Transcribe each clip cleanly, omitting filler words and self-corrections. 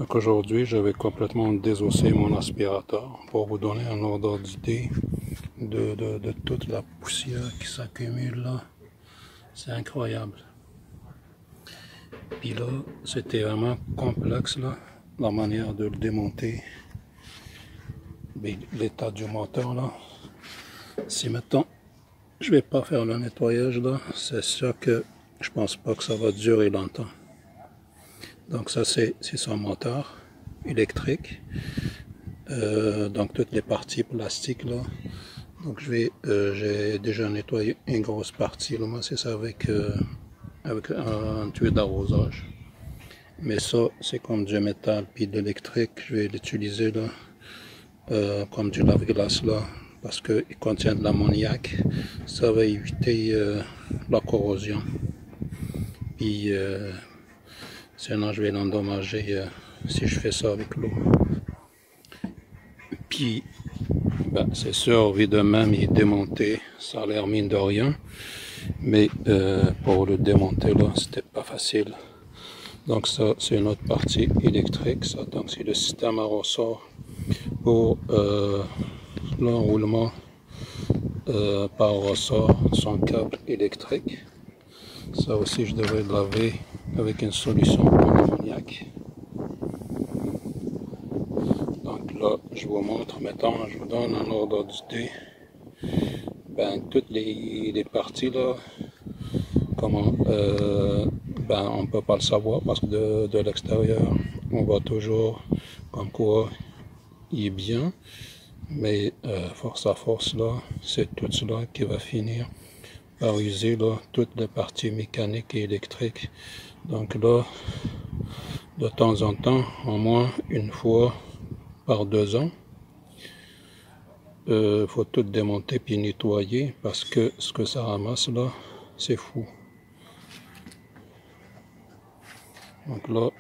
Donc aujourd'hui, je vais complètement désosser mon aspirateur pour vous donner un ordre d'idée de toute la poussière qui s'accumule là. C'est incroyable. Puis là, c'était vraiment complexe là, la manière de le démonter. L'état du moteur là. Si maintenant je vais pas faire le nettoyage là, c'est sûr que je pense pas que ça va durer longtemps. Donc ça c'est son moteur électrique. Donc toutes les parties plastiques là. Donc j'ai déjà nettoyé une grosse partie là, moi c'est ça avec un tuyau d'arrosage. Mais ça c'est comme du métal puis de l'électrique, je vais l'utiliser là comme du lave-glace là parce qu'il contient de l'ammoniac, ça va éviter la corrosion. Puis sinon je vais l'endommager si je fais ça avec l'eau. Puis ben, c'est sûr, évidemment, il est démonté, ça a l'air mine de rien, mais pour le démonter là, c'était pas facile. Donc ça, c'est une autre partie électrique, ça, donc c'est le système à ressort pour l'enroulement par ressort de son câble électrique. Ça aussi, je devrais le laver avec une solution en ammoniac. Donc là, je vous montre maintenant, je vous donne un ordre d'idée. Ben, toutes les parties là, comment, ben, on ne peut pas le savoir parce que de l'extérieur, on voit toujours comme quoi il est bien. Mais force à force là, c'est tout cela qui va finir par user là, toutes les parties mécaniques et électriques. Donc là, de temps en temps, au moins une fois par 2 ans, faut tout démonter puis nettoyer parce que ce que ça ramasse là, c'est fou. Donc là,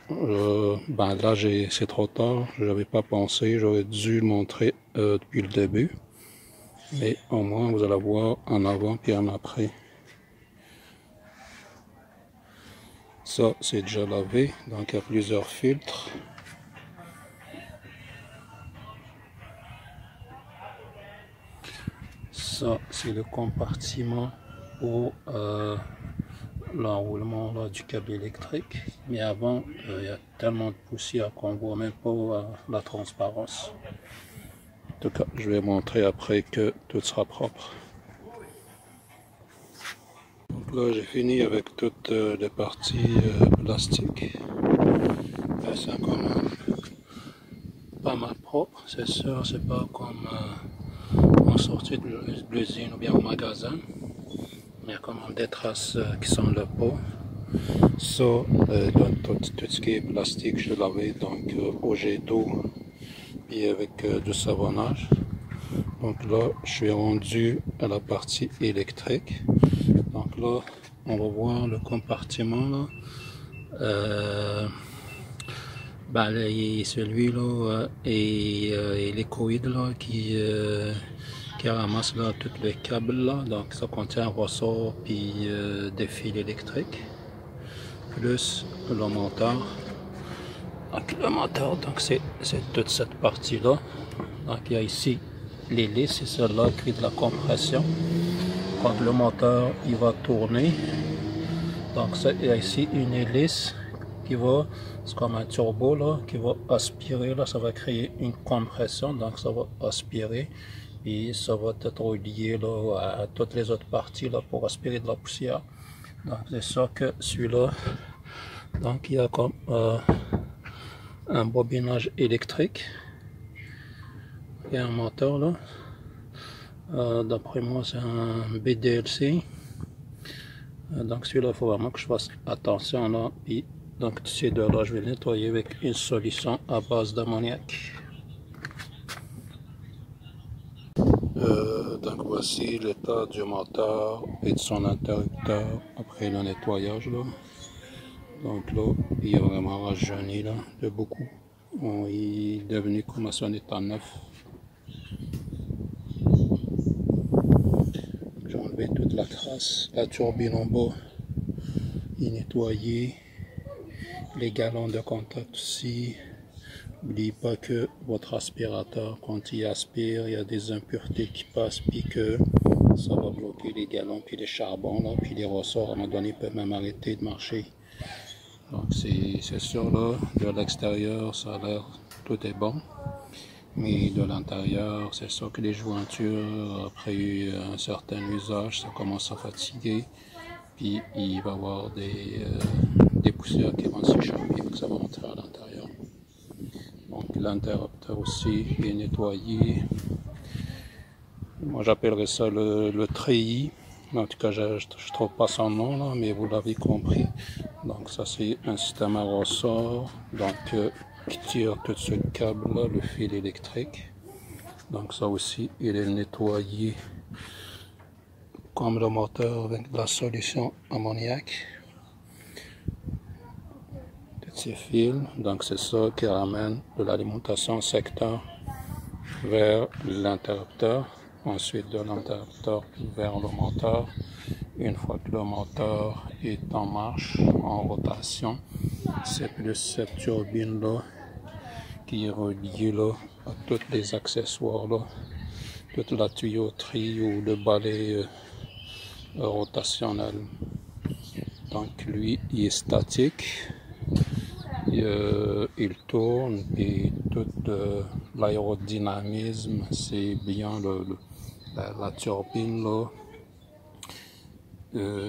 ben là c'est trop tard, j'avais pas pensé, j'aurais dû le montrer depuis le début. Mais au moins vous allez voir en avant puis en après. Ça c'est déjà lavé, donc il y a plusieurs filtres. Ça c'est le compartiment pour l'enroulement du câble électrique. Mais avant, il y a tellement de poussière qu'on voit même pas la transparence. En tout cas, je vais montrer après que tout sera propre. Donc là, j'ai fini avec toutes les parties plastiques. C'est quand même pas mal propre, c'est sûr, c'est pas comme en sortie de l'usine ou bien au magasin. Il y a quand même des traces qui sont là pas. Ça, donc tout ce qui est plastique, je l'ai lavé donc au jet d'eau et avec du savonnage. Donc là, je suis rendu à la partie électrique. Donc là, on va voir le compartiment là. Ben, celui-là et l'écoïde là qui ramasse là tous les câbles là. Donc ça contient un ressort puis des fils électriques. Plus le moteur. Donc le moteur, donc c'est toute cette partie là. Donc il y a ici l'hélice, c'est celle-là qui est de la compression. Quand le moteur il va tourner, donc il y a ici une hélice qui va, c'est comme un turbo là, qui va aspirer là, ça va créer une compression, donc ça va aspirer et ça va être relié là à toutes les autres parties là pour aspirer de la poussière. Donc c'est ça que celui-là, donc il y a comme un bobinage électrique. Il y a un moteur là. D'après moi c'est un BDLC. Donc celui-là il faut vraiment que je fasse attention là. Et donc ces deux là je vais le nettoyer avec une solution à base d'ammoniac. Donc voici l'état du moteur et de son interrupteur après le nettoyage là. Donc là, il est vraiment rajeuni là, de beaucoup. Bon, il est devenu comme à son état neuf. J'ai enlevé toute la crasse, la turbine en bas est nettoyée, les galons de contact aussi, n'oubliez pas que votre aspirateur, quand il aspire, il y a des impuretés qui passent, puis que ça va bloquer les galons, puis les charbons, là, puis les ressorts, à un moment donné, peuvent même arrêter de marcher. Donc c'est sûr, là, de l'extérieur, ça a l'air, tout est bon. Mais de l'intérieur, c'est sûr que les jointures, après un certain usage, ça commence à fatiguer. Puis il va y avoir des poussières qui vont s'échapper, donc ça va rentrer à l'intérieur. Donc l'interrupteur aussi est nettoyé. Moi j'appellerais ça le treillis. En tout cas, je ne trouve pas son nom là, mais vous l'avez compris. Donc ça c'est un système à ressort, donc qui tire tout ce câble là, le fil électrique. Donc ça aussi, il est nettoyé comme le moteur avec de la solution ammoniaque. Tous ces fils, donc c'est ça qui ramène de l'alimentation secteur vers l'interrupteur, ensuite de l'interrupteur vers le moteur. Une fois que le moteur est en marche, en rotation, c'est plus cette turbine là qui est reliée là à tous les accessoires là, toute la tuyauterie ou le balai rotationnel. Donc lui il est statique, il tourne et tout l'aérodynamisme, c'est bien la turbine là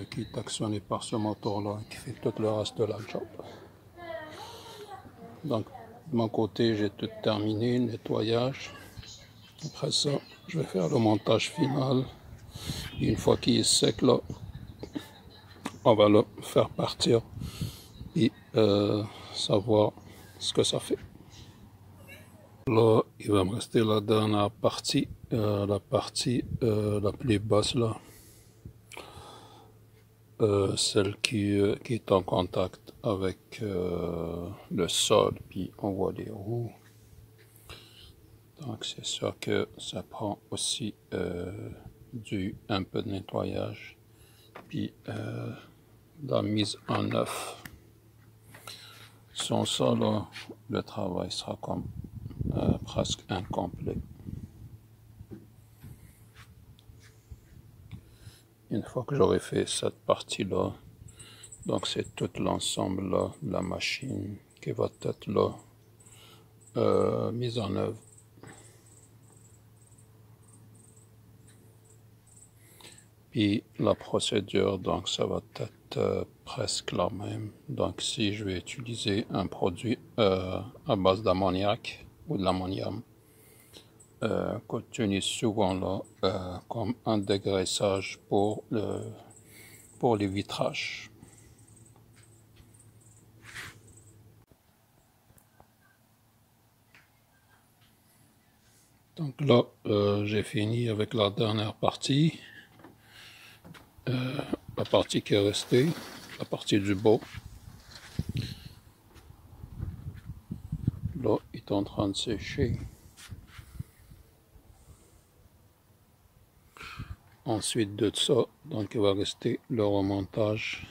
qui est actionnée par ce moteur là qui fait tout le reste de la job. Donc de mon côté j'ai tout terminé, nettoyage. Après ça je vais faire le montage final. Une fois qu'il est sec là, on va le faire partir et savoir ce que ça fait. Là, il va me rester la dernière partie, la partie la plus basse là, celle qui est en contact avec le sol, puis on voit les roues. Donc c'est sûr que ça prend aussi un peu de nettoyage, puis la mise en œuvre. Sans ça, là, le travail sera comme presque incomplet. Une fois que j'aurai fait cette partie-là, donc c'est tout l'ensemble là de la machine qui va être là mise en œuvre. Puis la procédure, donc ça va être presque la même. Donc si je vais utiliser un produit à base d'ammoniac ou de l'ammonium, contenu souvent là comme un dégraissage pour les vitrages. Donc là, j'ai fini avec la dernière partie. La partie qui est restée, la partie du bas. Là, il est en train de sécher. Ensuite de ça, donc il va rester le remontage.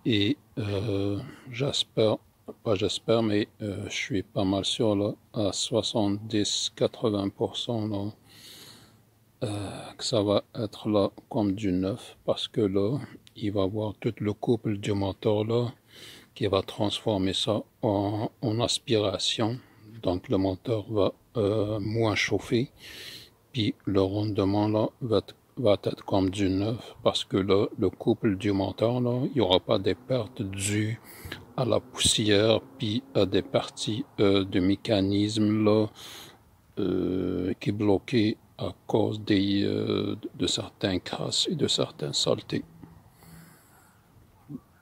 Et j'espère, pas j'espère, mais je suis pas mal sûr là, à 70-80% là, que ça va être là comme du neuf, parce que là, il va avoir tout le couple du moteur là, qui va transformer ça en aspiration. Donc le moteur va moins chauffer, puis le rendement là va être comme du neuf, parce que là, le couple du moteur là, il n'y aura pas des pertes dues à la poussière, puis à des parties de mécanisme là qui est bloqué à cause de certains crasses et de certaines saletés.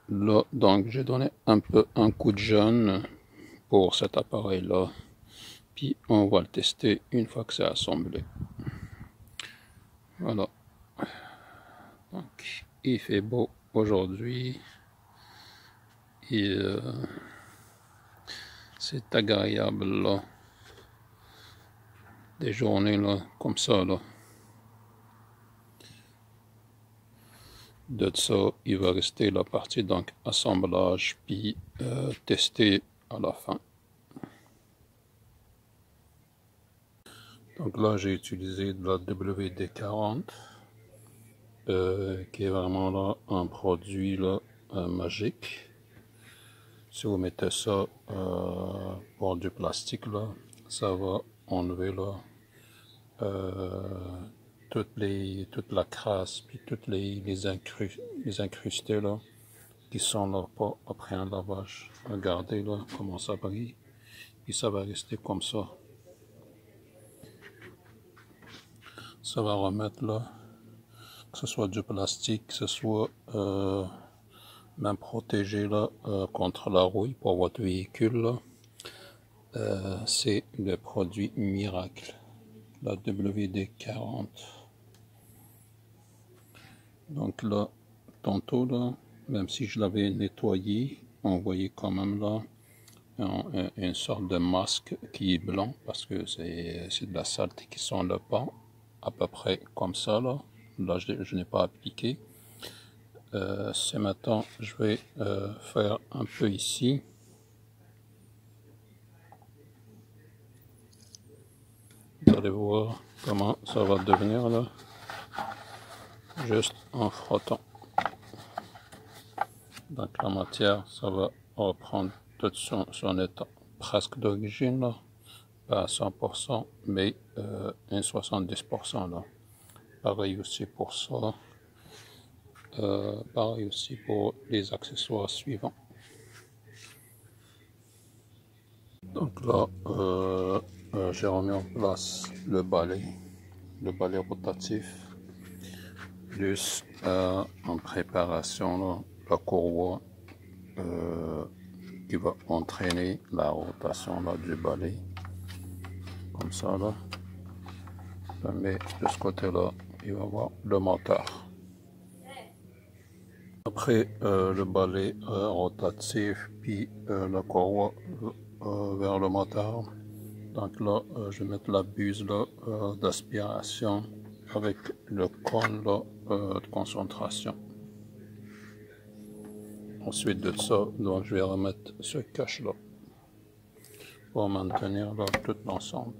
Là, donc, j'ai donné un coup de jeune pour cet appareil-là. Puis, on va le tester une fois que c'est assemblé. Voilà. Donc, il fait beau aujourd'hui. Et c'est agréable, là. Des journées, là, comme ça, là. De ça, il va rester la partie donc assemblage puis tester à la fin. Donc là, j'ai utilisé de la WD-40, qui est vraiment là un produit là, magique. Si vous mettez ça pour du plastique, là, ça va enlever là, toute la crasse, puis toutes les incrustés là, qui sont là pas après un lavage. Regardez là comment ça brille, et ça va rester comme ça. Ça va remettre là, que ce soit du plastique, que ce soit même protégé là, contre la rouille pour votre véhicule là. C'est le produit miracle, la WD-40. Donc là, tantôt là, même si je l'avais nettoyé, on voyait quand même là une sorte de masque qui est blanc parce que c'est de la saleté qui sont là pas, à peu près comme ça là. Là, je n'ai pas appliqué. Ce matin, je vais faire un peu ici. Vous allez voir comment ça va devenir là, juste en frottant. Donc la matière, ça va reprendre tout son état presque d'origine là, pas à 100%, mais un 70% là. Pareil aussi pour ça, pareil aussi pour les accessoires suivants. Donc là, j'ai remis en place le balai rotatif, plus en préparation là, la courroie qui va entraîner la rotation là, du balai, comme ça là. Mais de ce côté là, il va y avoir le moteur. Après le balai rotatif, puis la courroie vers le moteur. Donc là, je vais mettre la buse d'aspiration avec le cône là, de concentration. Ensuite de ça, donc, je vais remettre ce cache là pour maintenir là, tout l'ensemble.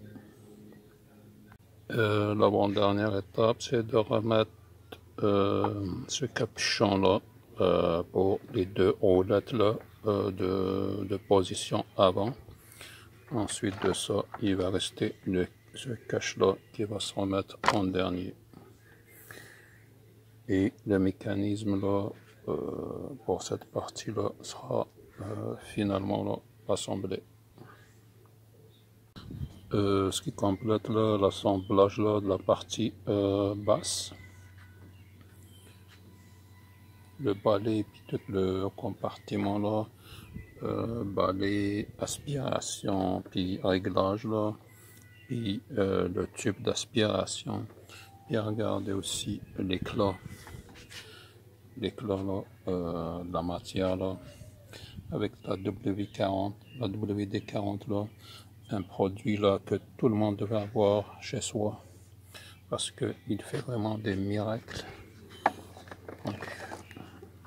L'avant-dernière étape, c'est de remettre ce capuchon là pour les deux roulettes là, de position avant. Ensuite de ça, il va rester ce cache là qui va se remettre en dernier. Et le mécanisme là, pour cette partie là sera finalement là, assemblé. Ce qui complète l'assemblage de la partie basse, le balai puis tout le compartiment là, balai, aspiration puis réglage là, puis le tube d'aspiration, puis regardez aussi l'éclat là, de la matière là, avec la WD-40 là, un produit là que tout le monde devrait avoir chez soi parce que il fait vraiment des miracles. Donc,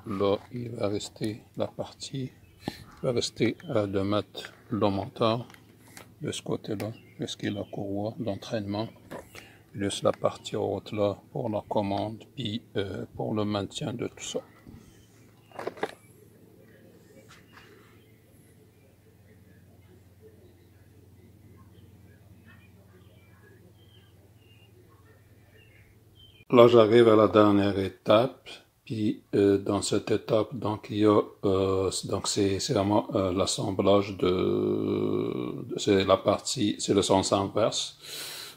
là, il va rester la partie, il va rester de mettre le moteur de ce côté-là, ce qui est la courroie d'entraînement, juste la partie haute là pour la commande, puis pour le maintien de tout ça. Là, j'arrive à la dernière étape, puis dans cette étape, donc il y a, donc c'est vraiment l'assemblage c'est la partie, c'est le sens inverse.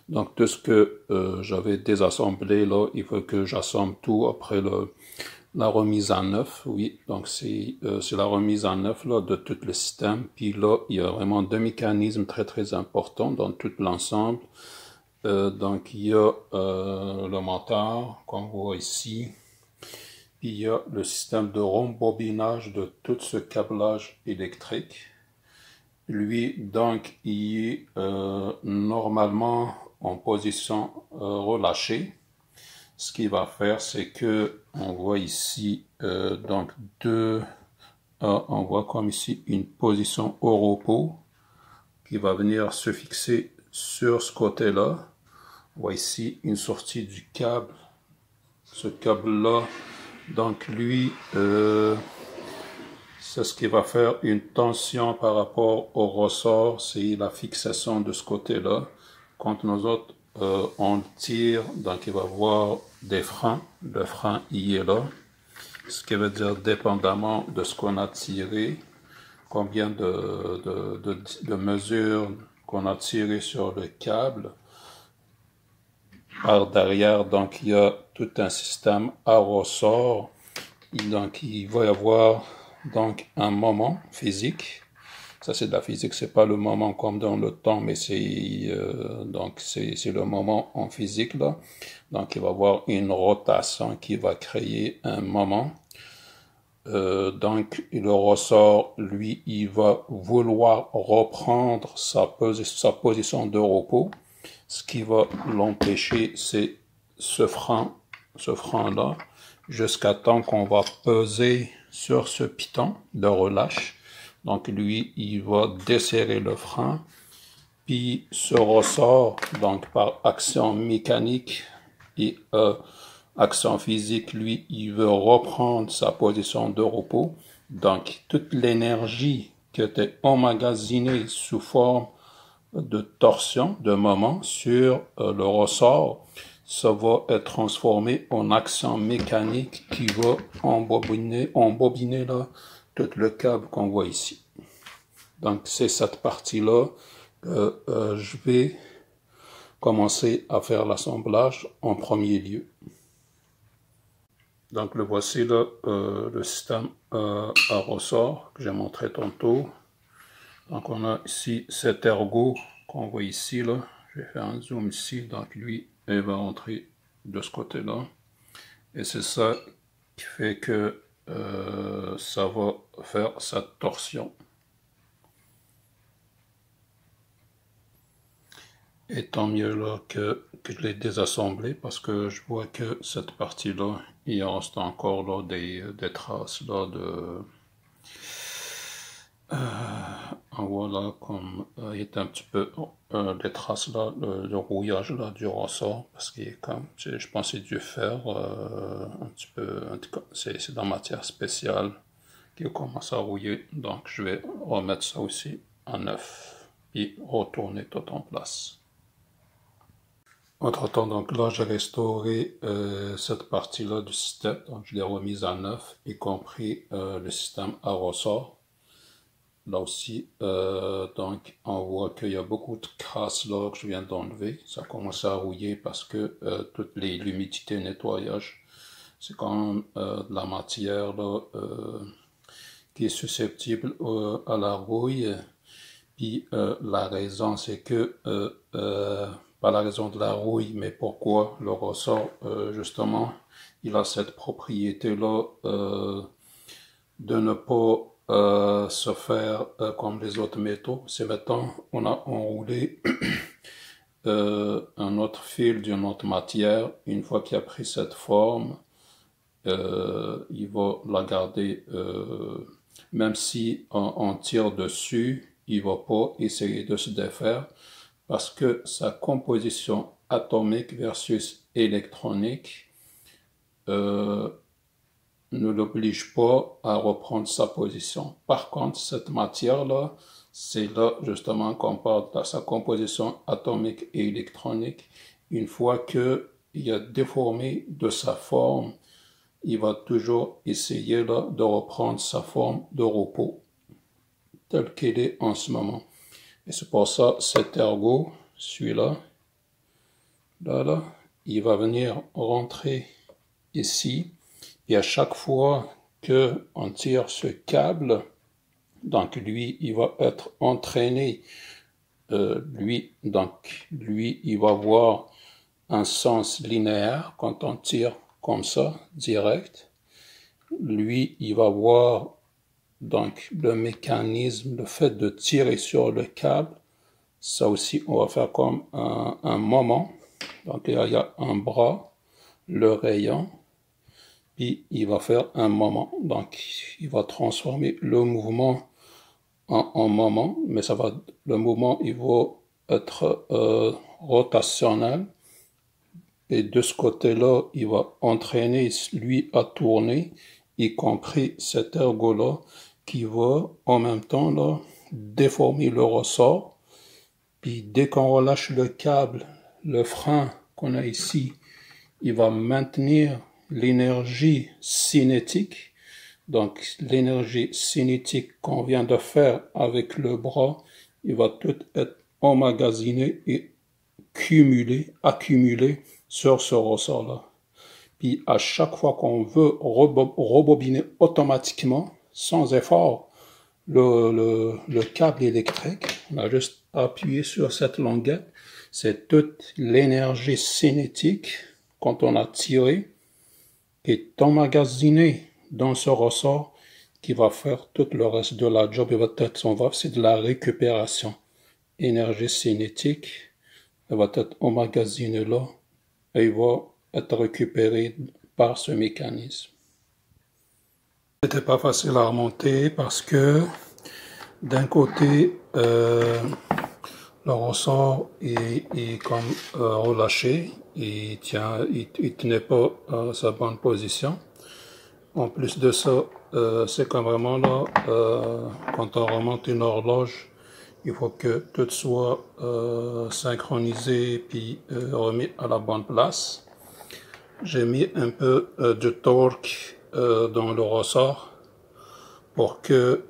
Donc tout ce que j'avais désassemblé là, il faut que j'assemble tout après la remise en neuf, oui. Donc c'est la remise en neuf là de tout le système. Puis là, il y a vraiment deux mécanismes très importants dans tout l'ensemble. Donc il y a le moteur qu'on voit ici, puis il y a le système de rembobinage de tout ce câblage électrique. Lui, donc, il est normalement en position relâchée. Ce qu'il va faire, c'est que on voit ici donc on voit comme ici une position au repos qui va venir se fixer sur ce côté-là. On voit ici une sortie du câble. Ce câble-là, donc lui, c'est ce qui va faire une tension par rapport au ressort, c'est la fixation de ce côté-là. Quand nous autres, on tire, donc il va y avoir des freins. Le frein, il est là. Ce qui veut dire, dépendamment de ce qu'on a tiré, combien de mesures qu'on a tiré sur le câble, par derrière, donc il y a tout un système à ressort. Donc il va y avoir donc un moment physique. Ça c'est de la physique, c'est pas le moment comme dans le temps, mais c'est donc c'est le moment en physique là. Donc il va y avoir une rotation qui va créer un moment. Donc le ressort, lui, il va vouloir reprendre sa position de repos. Ce qui va l'empêcher, c'est ce frein-là, jusqu'à temps qu'on va peser sur ce piton de relâche. Donc lui, il va desserrer le frein, puis ce ressort, donc par action mécanique et action physique, lui, il veut reprendre sa position de repos. Donc toute l'énergie qui était emmagasinée sous forme de torsion, de moment sur le ressort, ça va être transformé en action mécanique qui va embobiner là tout le câble qu'on voit ici. Donc c'est cette partie-là que je vais commencer à faire l'assemblage en premier lieu. Donc le voici là, le système à ressort que j'ai montré tantôt. Donc on a ici cet ergot qu'on voit ici là. Je vais faire un zoom ici. Donc lui, il va entrer de ce côté-là. Et c'est ça qui fait que ça va faire cette torsion. Et tant mieux là que je l'ai désassemblé parce que je vois que cette partie-là, il reste encore là des traces là de... voilà, comme il est un petit peu les traces là, le rouillage là du ressort, parce qu'il est comme, je pense que c'est du fer, un petit peu, c'est de la matière spéciale qui commence à rouiller, donc je vais remettre ça aussi en neuf, et retourner tout en place. Entre-temps, donc là, j'ai restauré cette partie-là du système, donc je l'ai remise à neuf, y compris le système à ressort. Là aussi, donc on voit qu'il y a beaucoup de crasse là que je viens d'enlever. Ça commence à rouiller parce que toute l'humidité nettoyage, c'est quand même de la matière là, qui est susceptible à la rouille. Puis la raison, c'est que pas la raison de la rouille, mais pourquoi le ressort, justement, il a cette propriété-là de ne pas se faire comme les autres métaux. C'est maintenant, on a enroulé un autre fil d'une autre matière. Une fois qu'il a pris cette forme, il va la garder, même si on tire dessus, il va pas essayer de se défaire parce que sa composition atomique versus électronique ne l'oblige pas à reprendre sa position. Par contre, cette matière-là, c'est là justement qu'on parle de sa composition atomique et électronique. Une fois qu'il a déformé de sa forme, il va toujours essayer là, de reprendre sa forme de repos, telle qu'elle est en ce moment. Et c'est pour ça, cet ergot, celui-là, là, il va venir rentrer ici. Et à chaque fois qu'on tire ce câble, donc lui, il va être entraîné. Lui, il va avoir un sens linéaire quand on tire comme ça, direct. Lui, il va voir donc le mécanisme, le fait de tirer sur le câble. Ça aussi, on va faire comme un moment. Donc il y a un bras, le rayon, puis il va faire un moment. Donc il va transformer le mouvement en moment, mais le mouvement il va être rotationnel. et de ce côté-là, il va entraîner lui à tourner, y compris cet ergot-là, qui va en même temps là, déformer le ressort. Puis dès qu'on relâche le câble, le frein qu'on a ici, il va maintenir l'énergie cinétique. Donc l'énergie cinétique qu'on vient de faire avec le bras, il va tout être emmagasiné et accumulé sur ce ressort-là. Puis à chaque fois qu'on veut rebobiner automatiquement, sans effort, le câble électrique, on a juste appuyé sur cette languette, c'est toute l'énergie cinétique quand on a tiré qui est emmagasinée dans ce ressort qui va faire tout le reste de la job. C'est de la récupération. Énergie cinétique, elle va être emmagasinée là et il va être récupéré par ce mécanisme. C'était pas facile à remonter parce que d'un côté, le ressort est comme relâché, il tenait pas à sa bonne position. En plus de ça, c'est comme vraiment là, quand on remonte une horloge, il faut que tout soit synchronisé puis remis à la bonne place. J'ai mis un peu de torque dans le ressort pour que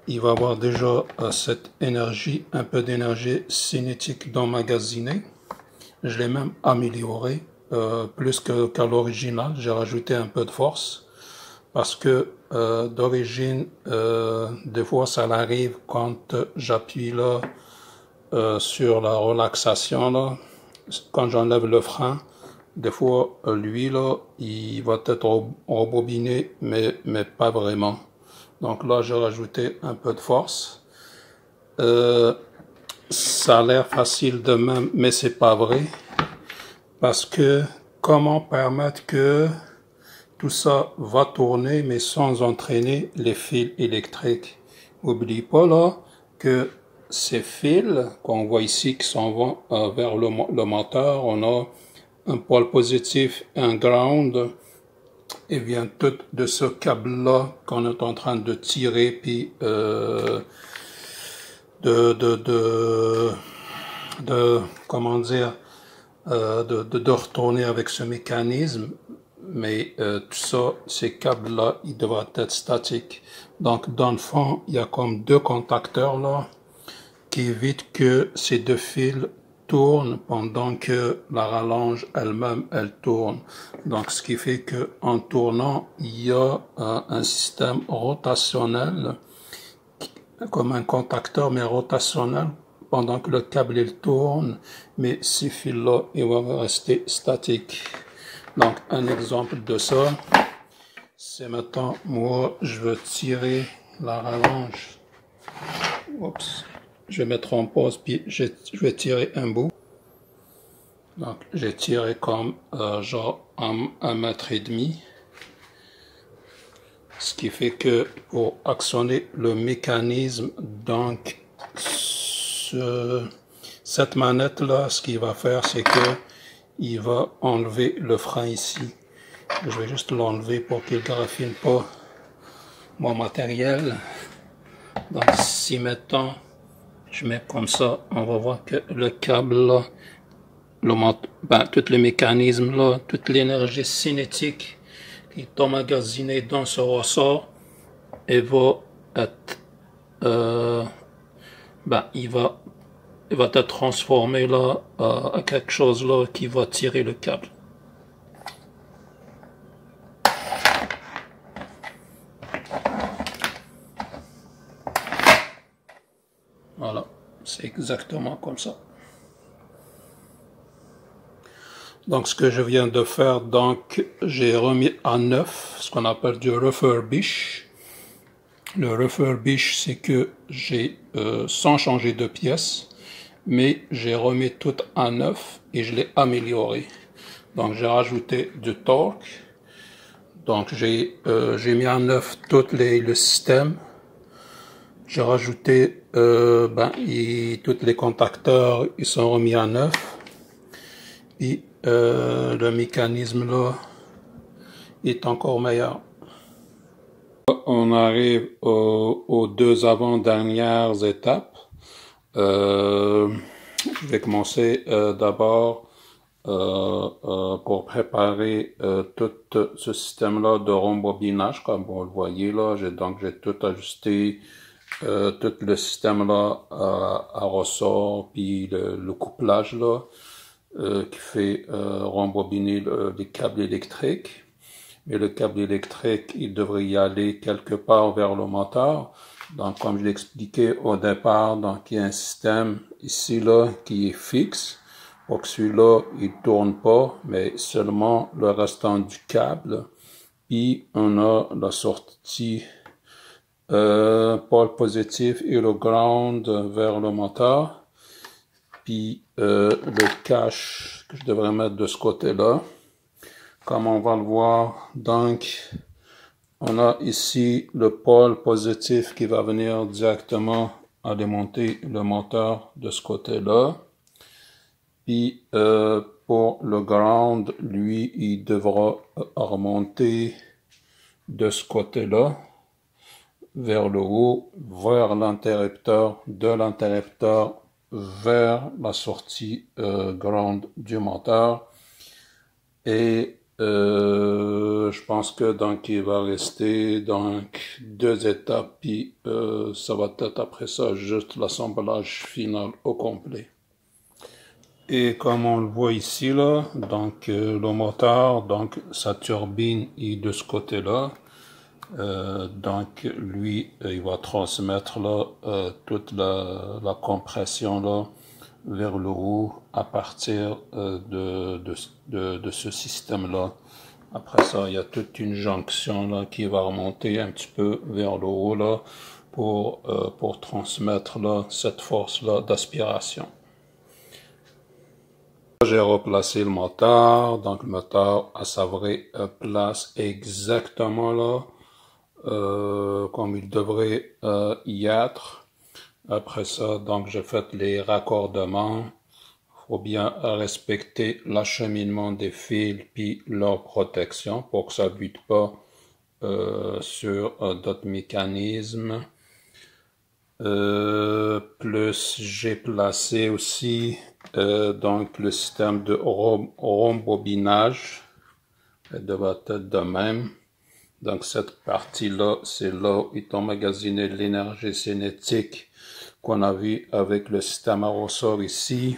il va avoir déjà cette énergie, un peu d'énergie cinétique d'emmagasiner. Je l'ai même amélioré plus qu'à l'original. J'ai rajouté un peu de force parce que d'origine, des fois ça arrive quand j'appuie là sur la relaxation là, quand j'enlève le frein, des fois lui là, il va être rembobiné, mais pas vraiment. Donc là, j'ai rajouté un peu de force. Ça a l'air facile de même, mais c'est pas vrai. Parce que comment permettre que tout ça va tourner, mais sans entraîner les fils électriques? N'oublie pas là que ces fils qu'on voit ici qui s'en vont vers le moteur, on a un pôle positif et un ground. Et vient tout de ce câble-là qu'on est en train de tirer, puis comment dire, de retourner avec ce mécanisme. Mais tout ça, ces câbles-là, ils devraient être statiques. Donc, dans le fond, il y a comme deux contacteurs là qui évitent que ces deux fils tourne pendant que la rallonge elle-même, elle tourne. Donc, ce qui fait que en tournant, il y a un système rotationnel, comme un contacteur, mais rotationnel, pendant que le câble, il tourne, mais ces fils-là, ils vont rester statiques. Donc, un exemple de ça, c'est maintenant, moi, je veux tirer la rallonge. Oups. Je vais mettre en pause, puis je vais tirer un bout. Donc, j'ai tiré comme genre 1,5 mètre. Ce qui fait que pour actionner le mécanisme, donc, cette manette-là, ce qu'il va faire, c'est que il va enlever le frein ici. Je vais juste l'enlever pour qu'il ne graffine pas mon matériel. Donc, si mettons, je mets comme ça, on va voir que le câble là, tout le mécanisme là, toute l'énergie cinétique qui est emmagasinée dans ce ressort, et va être, il va être transformé là à quelque chose là qui va tirer le câble. Voilà, c'est exactement comme ça. Donc, ce que je viens de faire, donc, j'ai remis à neuf, ce qu'on appelle du refurbish. Le refurbish, c'est que j'ai, sans changer de pièce, mais j'ai remis tout à neuf et je l'ai amélioré. Donc, j'ai rajouté du torque. Donc, j'ai mis à neuf tout le système. J'ai rajouté, tous les contacteurs, ils sont remis à neuf. puis le mécanisme là est encore meilleur. On arrive aux deux avant-dernières étapes. Je vais commencer d'abord pour préparer tout ce système-là de rembobinage, comme vous le voyez là. J'ai tout ajusté, tout le système-là à ressort, puis le couplage là qui fait rembobiner les câbles électriques. Mais le câble électrique, il devrait y aller quelque part vers le moteur. Donc, comme je l'ai expliqué au départ, donc il y a un système ici là qui est fixe pour que celui-là il tourne pas, mais seulement le restant du câble. Puis on a la sortie pôle positif et le ground vers le moteur. Puis le cache que je devrais mettre de ce côté-là. Comme on va le voir, donc, on a ici le pôle positif qui va venir directement alimenter le moteur de ce côté-là. Puis, pour le ground, lui, il devra remonter de ce côté-là, vers le haut, vers l'interrupteur, de l'interrupteur vers la sortie ground du moteur. Et je pense que donc il va rester donc deux étapes, puis ça va être après ça juste l'assemblage final au complet. Et comme on le voit ici là, donc le moteur, donc sa turbine est de ce côté-là. Donc lui, il va transmettre là toute la compression là vers le haut à partir de ce système-là. Après ça, il y a toute une jonction là qui va remonter un petit peu vers le haut là pour transmettre là cette force-là d'aspiration. J'ai replacé le moteur, donc le moteur a sa vraie place exactement là, comme il devrait y être. Après ça, donc j'ai fait les raccordements. Faut bien respecter l'acheminement des fils puis leur protection pour que ça bute pas sur d'autres mécanismes. Plus j'ai placé aussi donc le système de rembobinage. Elle devrait être de même. Donc cette partie-là, c'est là où est emmagasinée l'énergie cinétique qu'on a vu avec le système à ressort ici.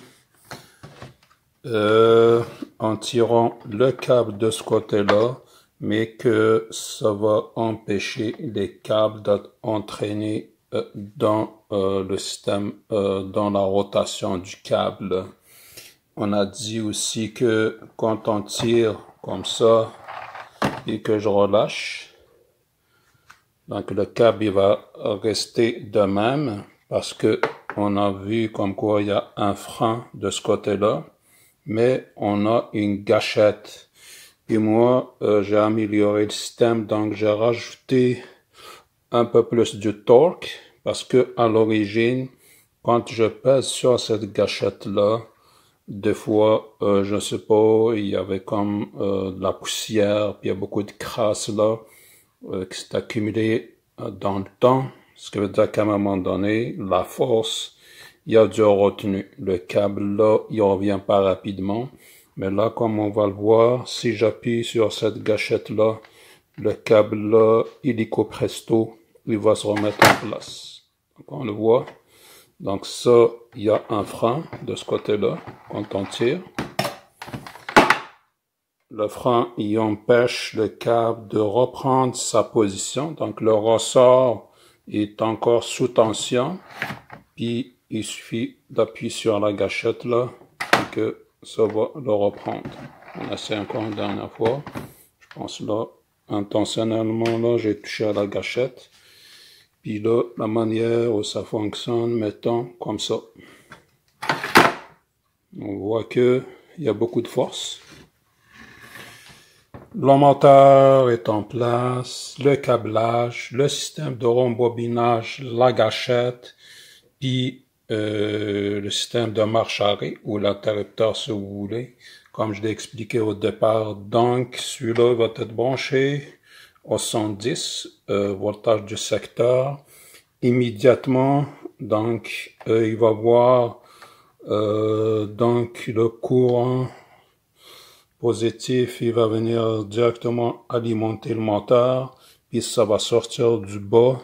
En tirant le câble de ce côté-là, mais que ça va empêcher les câbles d'être entraînés dans le système, dans la rotation du câble. On a dit aussi que quand on tire comme ça et que je relâche, donc le câble il va rester de même parce que on a vu comme quoi il y a un frein de ce côté-là, mais on a une gâchette. Et moi, j'ai amélioré le système, donc j'ai rajouté un peu plus de torque parce que à l'origine, quand je pèse sur cette gâchette-là, des fois, je sais pas, il y avait comme de la poussière, puis il y a beaucoup de crasse là qui s'est accumulée dans le temps, ce qui veut dire qu'à un moment donné, la force, il y a du retenu. Le câble là, il revient pas rapidement, mais là, comme on va le voir, si j'appuie sur cette gâchette là, le câble là, illico presto, il va se remettre en place. Donc, on le voit. Donc ça, il y a un frein de ce côté-là, quand on tire. Le frein, il empêche le câble de reprendre sa position. Donc le ressort est encore sous tension. Puis il suffit d'appuyer sur la gâchette là, et que ça va le reprendre. On essaie encore une dernière fois. Je pense là, intentionnellement là, j'ai touché à la gâchette. Puis là, la manière où ça fonctionne, mettons comme ça. On voit que il y a beaucoup de force. Le moteur est en place, le câblage, le système de rembobinage, la gâchette, puis le système de marche arrêt ou l'interrupteur si vous voulez. comme je l'ai expliqué au départ. Donc, celui-là va être branché au 110 voltage du secteur. Immédiatement, donc, il va voir donc le courant positif, il va venir directement alimenter le moteur, puis ça va sortir du bas,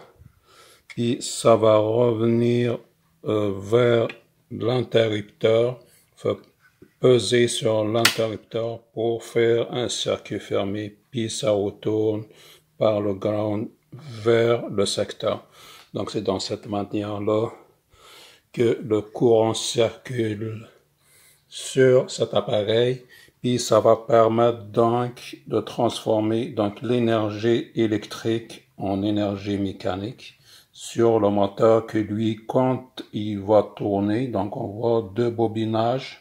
puis ça va revenir vers l'interrupteur, peser sur l'interrupteur pour faire un circuit fermé, puis ça retourne par le ground vers le secteur. Donc c'est dans cette manière-là que le courant circule sur cet appareil, puis ça va permettre donc de transformer donc l'énergie électrique en énergie mécanique sur le moteur que lui, quand il va tourner, donc on voit deux bobinages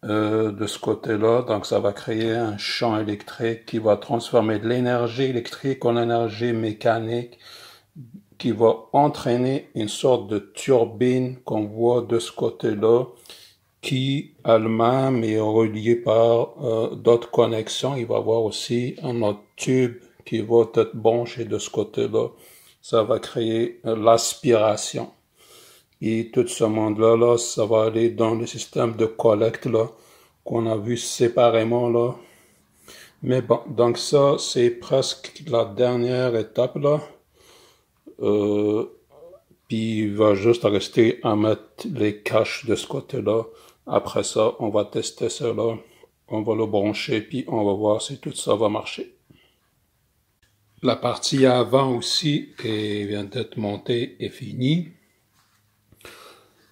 de ce côté-là, donc ça va créer un champ électrique qui va transformer de l'énergie électrique en énergie mécanique, qui va entraîner une sorte de turbine qu'on voit de ce côté-là, qui elle-même est reliée par d'autres connexions. Il va y avoir aussi un autre tube qui va être branché de ce côté-là. Ça va créer l'aspiration. Et tout ce monde-là, là, ça va aller dans le système de collecte là qu'on a vu séparément là. Mais bon, donc ça, c'est presque la dernière étape là. Puis il va juste rester à mettre les caches de ce côté-là. Après ça, on va tester cela. On va le brancher, puis on va voir si tout ça va marcher. La partie avant aussi vient d'être montée et finie.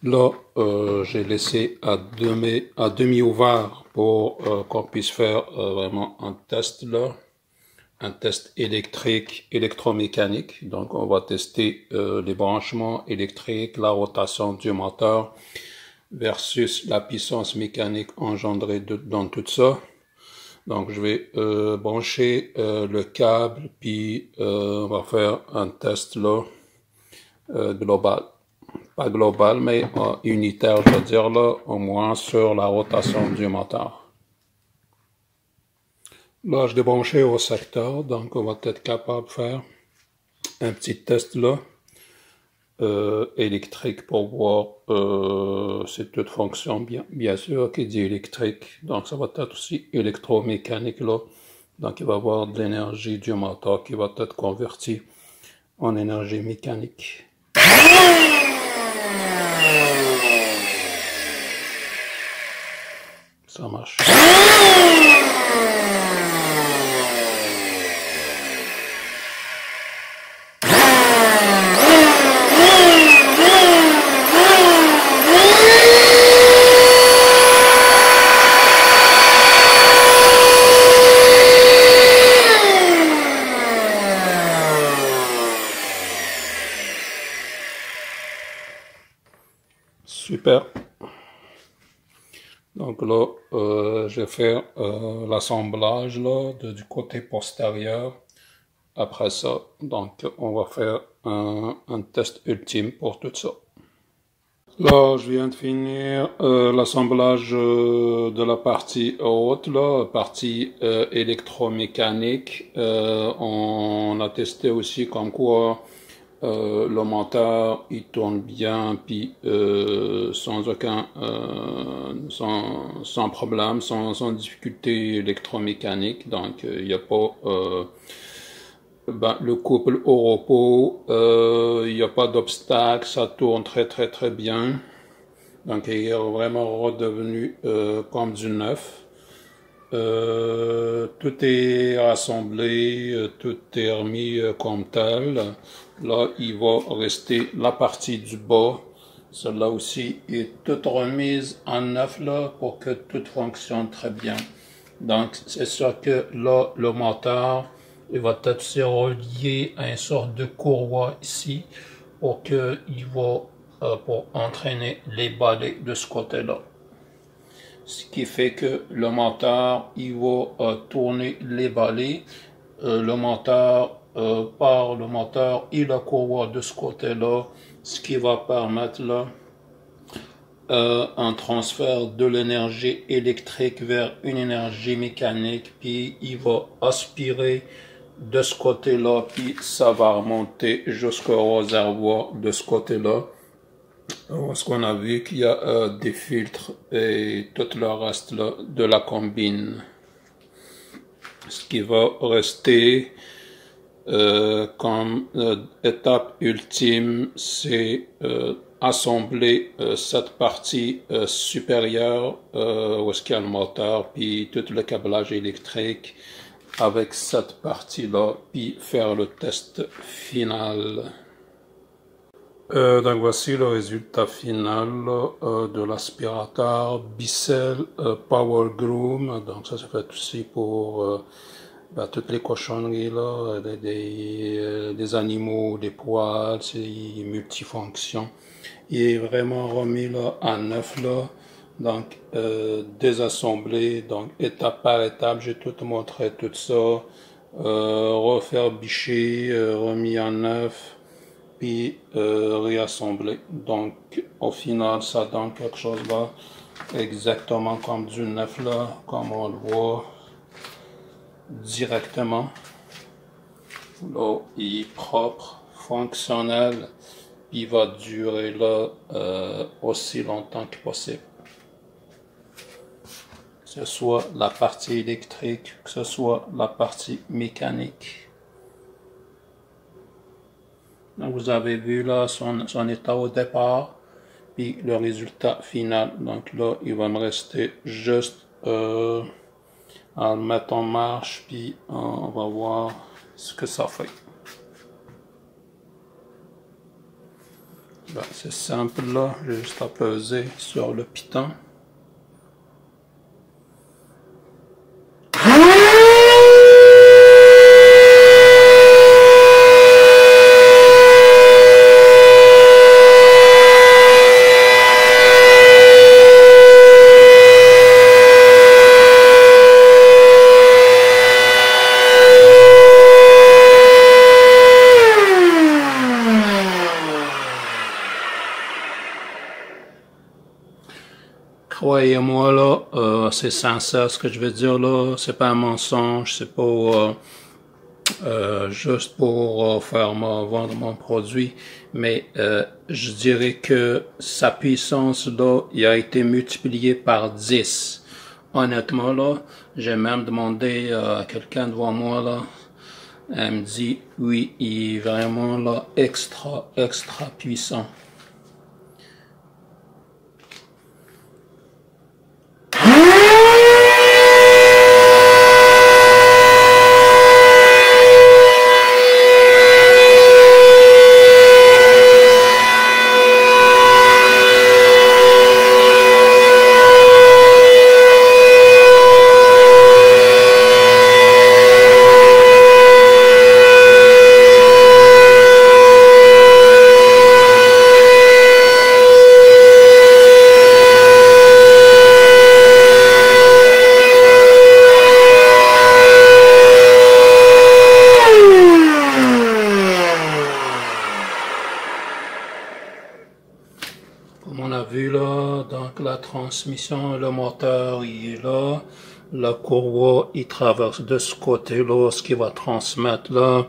Là, j'ai laissé à demi ouvert pour qu'on puisse faire vraiment un test là. Un test électrique, électromécanique. Donc, on va tester les branchements électriques, la rotation du moteur versus la puissance mécanique engendrée dans tout ça. Donc, je vais brancher le câble, puis on va faire un test là global. Pas global, mais unitaire, je veux dire là, au moins sur la rotation du moteur. Là, je l'ai branché au secteur, donc on va être capable de faire un petit test là, électrique pour voir si tout fonctionne bien. Bien sûr, qui dit électrique, donc ça va être aussi électromécanique là. Donc il va y avoir de l'énergie du moteur qui va être convertie en énergie mécanique. Ça marche. Super. Donc là, je vais faire l'assemblage là du côté postérieur. Après ça, donc on va faire un test ultime pour tout ça. Là, je viens de finir l'assemblage de la partie haute, là, partie électromécanique. On a testé aussi comme quoi le moteur il tourne bien, puis sans aucun sans problème, sans difficulté électromécanique. Donc il n'y a pas le couple au repos, il n'y a pas d'obstacle, ça tourne très bien. Donc il est vraiment redevenu comme du neuf. Tout est rassemblé, tout est remis comme tel. Là, il va rester la partie du bas. Celle-là aussi est toute remise en neuf là pour que tout fonctionne très bien. Donc c'est sûr que là, le moteur il va être aussi relié à une sorte de courroie ici pour que il va pour entraîner les balais de ce côté-là. Ce qui fait que le moteur il va tourner les balais. Le moteur par le moteur et la courroie de ce côté-là, ce qui va permettre là un transfert de l'énergie électrique vers une énergie mécanique, puis il va aspirer de ce côté-là, puis ça va remonter jusqu'au réservoir de ce côté-là. Parce qu'on a vu qu'il y a des filtres et tout le reste là, de la combine. Ce qui va rester comme étape ultime, c'est assembler cette partie supérieure où est-ce qu'il y a le moteur, puis tout le câblage électrique avec cette partie-là, puis faire le test final. Donc voici le résultat final de l'aspirateur Bissell Power Groom. Donc ça c'est fait aussi pour toutes les cochonneries là, des animaux, des poils, c'est multifonction. Il est vraiment remis là à neuf là. Donc désassemblé, donc étape par étape, j'ai tout montré tout ça, refaire bicher, remis à neuf, puis réassembler. Donc au final ça donne quelque chose là exactement comme du neuf là, comme on le voit directement. Là il est propre, fonctionnel, puis il va durer là aussi longtemps que possible. Que ce soit la partie électrique, que ce soit la partie mécanique. Donc vous avez vu là son état au départ, puis le résultat final. Donc là, il va me rester juste à le mettre en marche, puis on va voir ce que ça fait. Ben, c'est simple là, j'ai juste à peser sur le piton. Croyez-moi là, c'est sincère ce que je veux dire là, c'est pas un mensonge, c'est pas juste pour faire vendre mon produit, mais je dirais que sa puissance là, il a été multiplié par 10. Honnêtement là, j'ai même demandé à quelqu'un devant moi là, elle me dit oui, il est vraiment là extra puissant. Comme on a vu là, donc la transmission, le moteur il est là, la courroie il traverse de ce côté-là, ce qui va transmettre là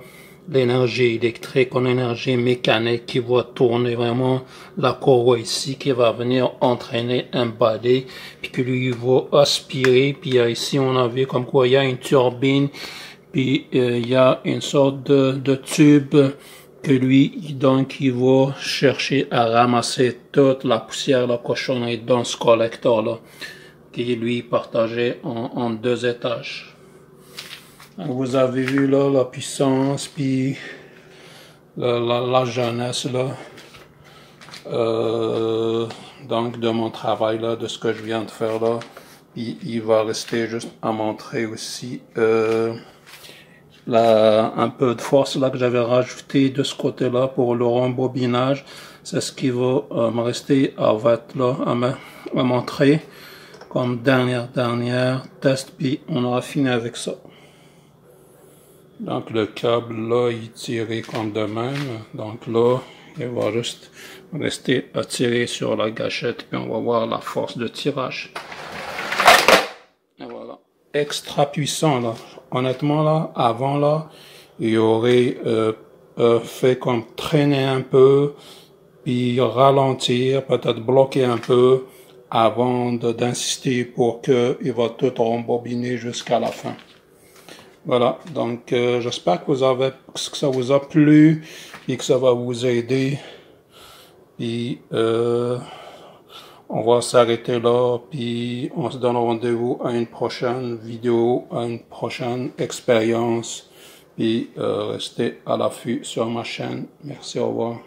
l'énergie électrique en énergie mécanique qui va tourner vraiment la courroie ici, qui va venir entraîner un balai, puis que lui il va aspirer, puis ici on a vu comme quoi il y a une turbine, puis il y a une sorte de tube que lui, donc, il va chercher à ramasser toute la poussière, la cochonnerie dans ce collecteur-là, qui est lui partagé en deux étages. Donc, vous avez vu là la puissance, puis la jeunesse là, donc de mon travail là, de ce que je viens de faire là, puis il va rester juste à montrer aussi un peu de force là que j'avais rajouté de ce côté là pour le rembobinage, c'est ce qui va me rester à montrer comme dernière test, puis on aura fini avec ça. Donc le câble là il est tiré comme de même, donc là il va juste rester à tirer sur la gâchette, puis on va voir la force de tirage. Et voilà. Extra puissant, là. Honnêtement, là, avant, là, il aurait fait comme traîner un peu, puis ralentir, peut-être bloquer un peu, avant d'insister pour qu'il va tout rembobiner jusqu'à la fin. Voilà, donc j'espère que ça vous a plu et que ça va vous aider. Puis on va s'arrêter là, puis on se donne rendez-vous à une prochaine vidéo, à une prochaine expérience. Puis restez à l'affût sur ma chaîne. Merci, au revoir.